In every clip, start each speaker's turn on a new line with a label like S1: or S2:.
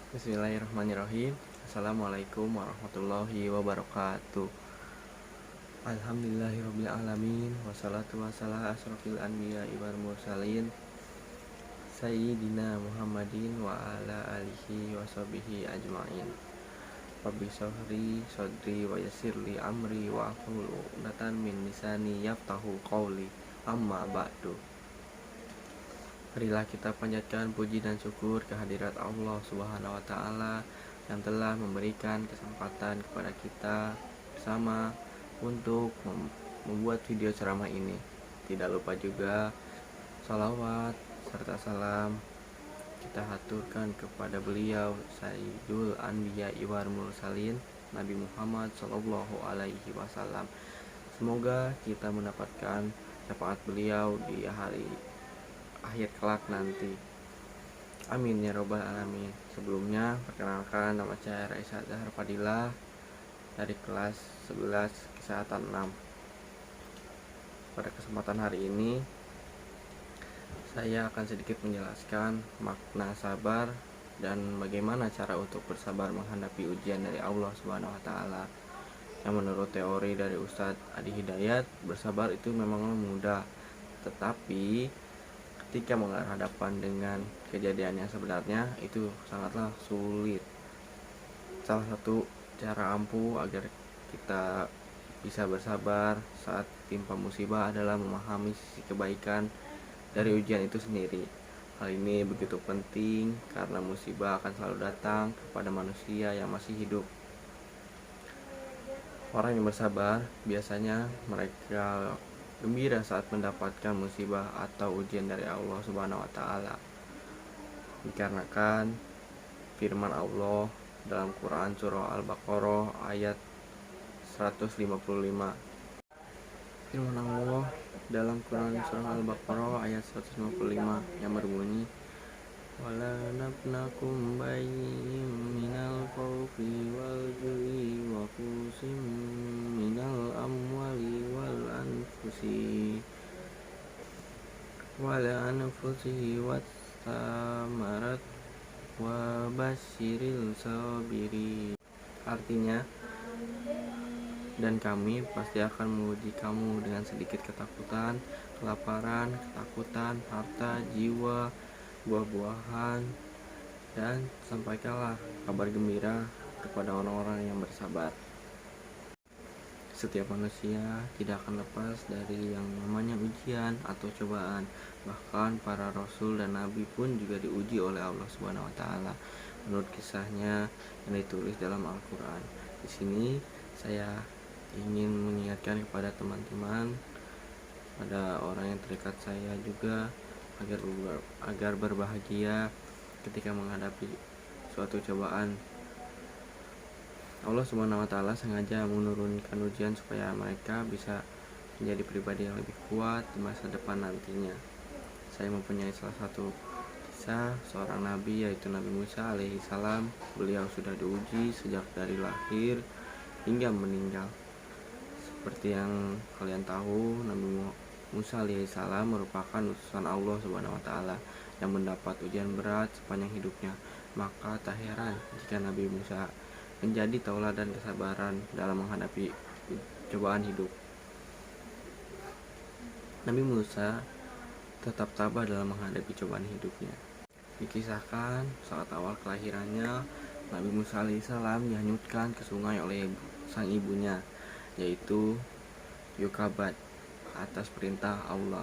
S1: Bismillahirrahmanirrahim. Assalamualaikum warahmatullahi wabarakatuh. Alhamdulillahirabbil alamin wassalatu wassalamu asrofil anbiya'i wal mursalin sayyidina Muhammadin wa ala alihi washabihi ajmain. Rabbi shrahli sadri wa yassirli amri wa hlul 'uqdatam min lisani yafqahu qawli. Amma ba'du. Marilah kita panjatkan puji dan syukur kehadirat Allah Subhanahu wa taala yang telah memberikan kesempatan kepada kita bersama untuk membuat video ceramah ini. Tidak lupa juga salawat serta salam kita haturkan kepada beliau Sayyidul Anbiya wal Mursalin Nabi Muhammad sallallahu alaihi wasallam. Semoga kita mendapatkan syafaat beliau di hari akhir kelak nanti. Amin ya robbal alamin. Sebelumnya perkenalkan, nama saya Raisa Zahar Fadilah dari kelas 11 kesehatan 6. Pada kesempatan hari ini saya akan sedikit menjelaskan makna sabar dan bagaimana cara untuk bersabar menghadapi ujian dari Allah Subhanahu wa taala. Yang menurut teori dari Ustadz Adi Hidayat, bersabar itu memang mudah, tetapi ketika menghadapkan dengan kejadian yang sebenarnya itu sangatlah sulit. Salah satu cara ampuh agar kita bisa bersabar saat timpa musibah adalah memahami sisi kebaikan dari ujian itu sendiri. Hal ini begitu penting karena musibah akan selalu datang kepada manusia yang masih hidup. Orang yang bersabar biasanya mereka gembira saat mendapatkan musibah atau ujian dari Allah Subhanahu wa taala. Dikarenakan firman Allah dalam Quran surah Al-Baqarah ayat 155. Firman Allah dalam Quran surah Al-Baqarah ayat 155 yang berbunyi, wala nabnakum bayyim minal khawfi wal ju'i wa qusim minal amwali wal anfusi wat samarat wa basyiril sabiri. Artinya, dan kami pasti akan menguji kamu dengan sedikit ketakutan, kelaparan, ketakutan, harta, jiwa, buah-buahan, dan sampaikanlah kabar gembira kepada orang-orang yang bersabar. Setiap manusia tidak akan lepas dari yang namanya ujian atau cobaan. Bahkan para rasul dan nabi pun juga diuji oleh Allah Subhanahu wa taala menurut kisahnya yang ditulis dalam Al-Qur'an. Di sini saya ingin mengingatkan kepada teman-teman, pada orang yang terdekat saya juga agar berbahagia ketika menghadapi suatu cobaan. Allah Subhanahu wa taala sengaja menurunkan ujian supaya mereka bisa menjadi pribadi yang lebih kuat di masa depan nantinya. Saya mempunyai salah satu kisah seorang nabi, yaitu Nabi Musa alaihi salam. Beliau sudah diuji sejak dari lahir hingga meninggal. Seperti yang kalian tahu, Nabi Musa alaihissalam merupakan utusan Allah Subhanahu wa taala yang mendapat ujian berat sepanjang hidupnya. Maka tak heran jika Nabi Musa menjadi tauladan kesabaran dalam menghadapi cobaan hidup. Nabi Musa tetap tabah dalam menghadapi cobaan hidupnya. Dikisahkan saat awal kelahirannya, Nabi Musa alaihissalam dihanyutkan ke sungai oleh sang ibunya, yaitu Yukabat, atas perintah Allah.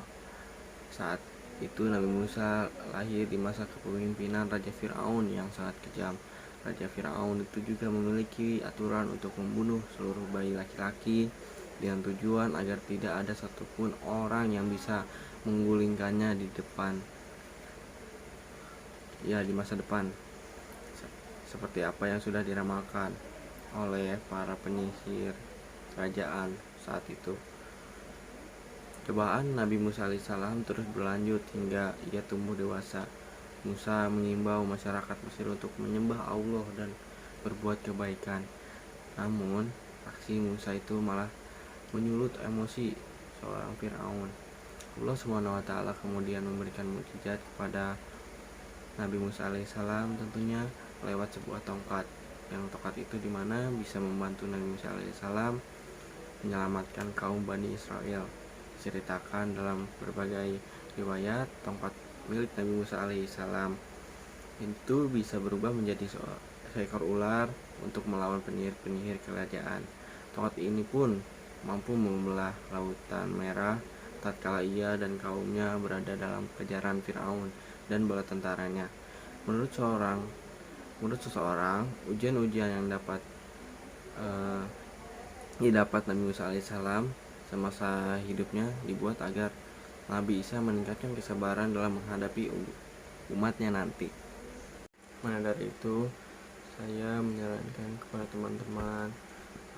S1: Saat itu Nabi Musa lahir di masa kepemimpinan Raja Fir'aun yang sangat kejam. Raja Fir'aun itu juga memiliki aturan untuk membunuh seluruh bayi laki-laki dengan tujuan agar tidak ada satupun orang yang bisa menggulingkannya di masa depan, seperti apa yang sudah diramalkan oleh para penyihir kerajaan saat itu. Cobaan Nabi Musa alaihissalam terus berlanjut hingga ia tumbuh dewasa. Musa mengimbau masyarakat Mesir untuk menyembah Allah dan berbuat kebaikan. Namun, aksi Musa itu malah menyulut emosi seorang Fir'aun. Allah Subhanahu wa taala kemudian memberikan mukjizat kepada Nabi Musa alaihissalam. Tentunya lewat sebuah tongkat. Yang tongkat itu dimana bisa membantu Nabi Musa alaihissalam menyelamatkan kaum Bani Israel. Diceritakan dalam berbagai riwayat, tongkat milik Nabi Musa alaihissalam itu bisa berubah menjadi seekor ular untuk melawan penyihir-penyihir kerajaan. Tongkat ini pun mampu membelah lautan merah tatkala ia dan kaumnya berada dalam kejaran Firaun dan bala tentaranya. Menurut seseorang, ujian-ujian yang didapat Nabi Musa alaihissalam semasa hidupnya dibuat agar Nabi Isa meningkatkan kesabaran dalam menghadapi umatnya nanti. Maka dari itu, saya menyarankan kepada teman-teman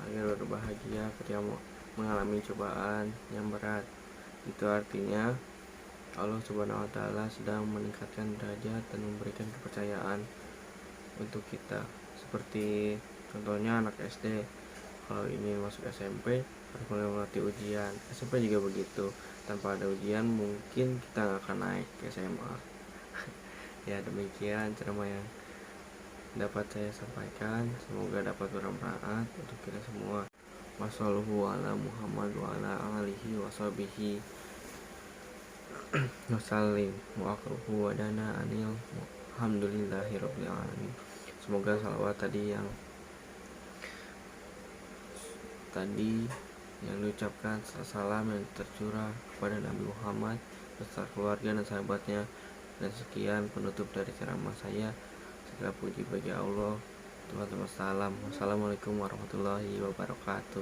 S1: agar berbahagia ketika mengalami cobaan yang berat. Itu artinya Allah Subhanahu wa taala sedang meningkatkan derajat dan memberikan kepercayaan untuk kita. Seperti contohnya anak SD, kalau ini masuk SMP harus mulai melatih ujian. SMP juga begitu, tanpa ada ujian mungkin kita nggak akan naik ke SMA. Ya, demikian ceramah yang dapat saya sampaikan, semoga dapat bermanfaat untuk kita semua. Wassallallahu ala Muhammad wa ala alihi wa sahbihi wasallim wa akruhu wa dana anil alhamdulillahirabbil alamin. Semoga salawat tadi yang diucapkan, salam yang tercurah kepada Nabi Muhammad beserta keluarga dan sahabatnya. Dan sekian penutup dari ceramah saya. Segala puji bagi Allah. Tuhan, salam. Wassalamualaikum warahmatullahi wabarakatuh.